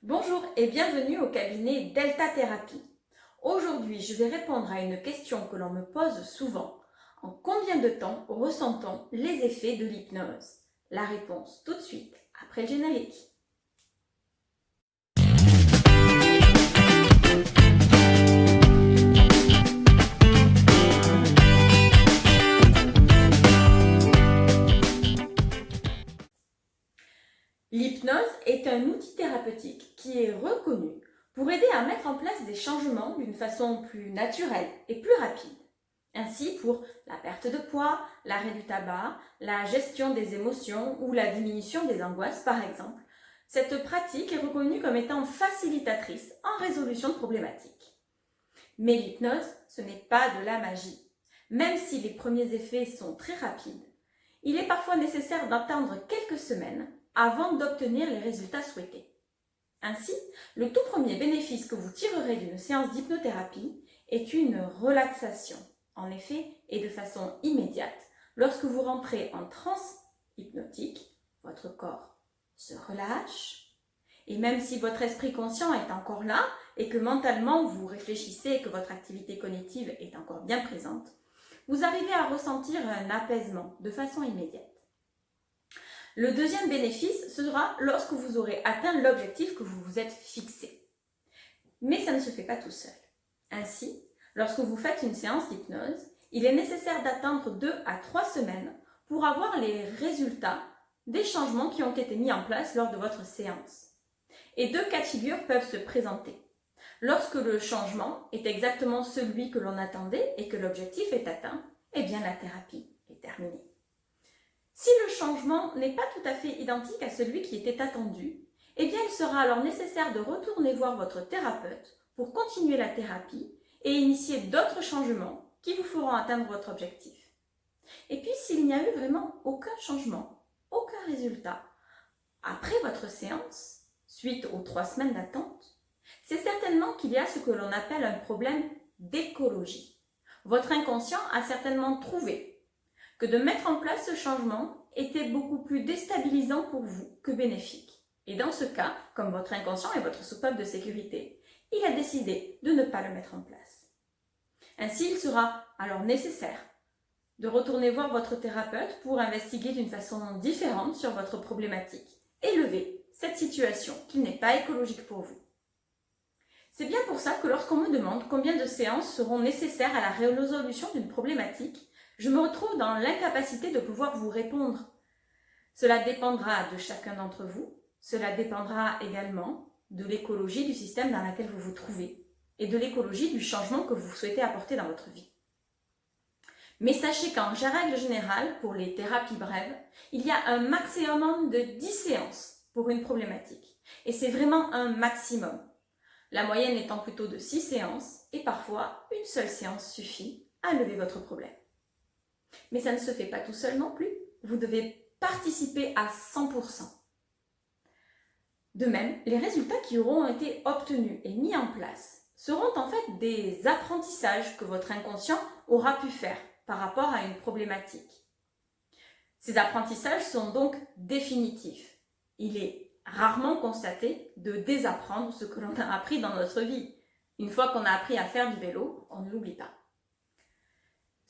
Bonjour et bienvenue au cabinet Delta Thérapie. Aujourd'hui, je vais répondre à une question que l'on me pose souvent. En combien de temps ressent-on les effets de l'hypnose? La réponse tout de suite, après le générique. L'hypnose est un outil thérapeutique qui est reconnu pour aider à mettre en place des changements d'une façon plus naturelle et plus rapide. Ainsi, pour la perte de poids, l'arrêt du tabac, la gestion des émotions ou la diminution des angoisses, par exemple, cette pratique est reconnue comme étant facilitatrice en résolution de problématiques. Mais l'hypnose, ce n'est pas de la magie. Même si les premiers effets sont très rapides, il est parfois nécessaire d'attendre quelques semaines avant d'obtenir les résultats souhaités. Ainsi, le tout premier bénéfice que vous tirerez d'une séance d'hypnothérapie est une relaxation, en effet, et de façon immédiate. Lorsque vous rentrez en transe hypnotique, votre corps se relâche, et même si votre esprit conscient est encore là, et que mentalement vous réfléchissez et que votre activité cognitive est encore bien présente, vous arrivez à ressentir un apaisement de façon immédiate. Le deuxième bénéfice sera lorsque vous aurez atteint l'objectif que vous vous êtes fixé. Mais ça ne se fait pas tout seul. Ainsi, lorsque vous faites une séance d'hypnose, il est nécessaire d'attendre 2 à 3 semaines pour avoir les résultats des changements qui ont été mis en place lors de votre séance. Et 2 cas de figure peuvent se présenter. Lorsque le changement est exactement celui que l'on attendait et que l'objectif est atteint, eh bien la thérapie est terminée. Si le changement n'est pas tout à fait identique à celui qui était attendu, eh bien il sera alors nécessaire de retourner voir votre thérapeute pour continuer la thérapie et initier d'autres changements qui vous feront atteindre votre objectif. Et puis s'il n'y a eu vraiment aucun changement, aucun résultat, après votre séance, suite aux 3 semaines d'attente, c'est certainement qu'il y a ce que l'on appelle un problème d'écologie. Votre inconscient a certainement trouvé que de mettre en place ce changement était beaucoup plus déstabilisant pour vous que bénéfique. Et dans ce cas, comme votre inconscient est votre soupape de sécurité, il a décidé de ne pas le mettre en place. Ainsi, il sera alors nécessaire de retourner voir votre thérapeute pour investiguer d'une façon différente sur votre problématique et lever cette situation qui n'est pas écologique pour vous. C'est bien pour ça que lorsqu'on me demande combien de séances seront nécessaires à la résolution d'une problématique, je me retrouve dans l'incapacité de pouvoir vous répondre. Cela dépendra de chacun d'entre vous, cela dépendra également de l'écologie du système dans lequel vous vous trouvez et de l'écologie du changement que vous souhaitez apporter dans votre vie. Mais sachez qu'en règle générale, pour les thérapies brèves, il y a un maximum de 10 séances pour une problématique. Et c'est vraiment un maximum. La moyenne étant plutôt de 6 séances et parfois une seule séance suffit à lever votre problème. Mais ça ne se fait pas tout seul non plus. Vous devez participer à 100%. De même, les résultats qui auront été obtenus et mis en place seront en fait des apprentissages que votre inconscient aura pu faire par rapport à une problématique. Ces apprentissages sont donc définitifs. Il est rarement constaté de désapprendre ce que l'on a appris dans notre vie. Une fois qu'on a appris à faire du vélo, on ne l'oublie pas.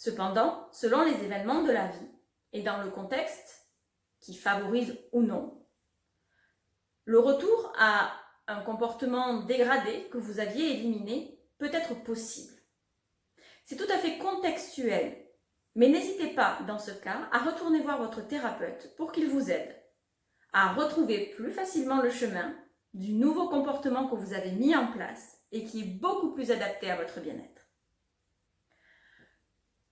Cependant, selon les événements de la vie et dans le contexte qui favorise ou non, le retour à un comportement dégradé que vous aviez éliminé peut être possible. C'est tout à fait contextuel, mais n'hésitez pas dans ce cas à retourner voir votre thérapeute pour qu'il vous aide à retrouver plus facilement le chemin du nouveau comportement que vous avez mis en place et qui est beaucoup plus adapté à votre bien-être.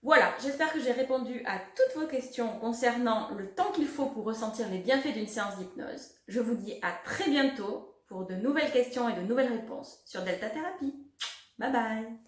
Voilà, j'espère que j'ai répondu à toutes vos questions concernant le temps qu'il faut pour ressentir les bienfaits d'une séance d'hypnose. Je vous dis à très bientôt pour de nouvelles questions et de nouvelles réponses sur Delta Thérapie. Bye bye!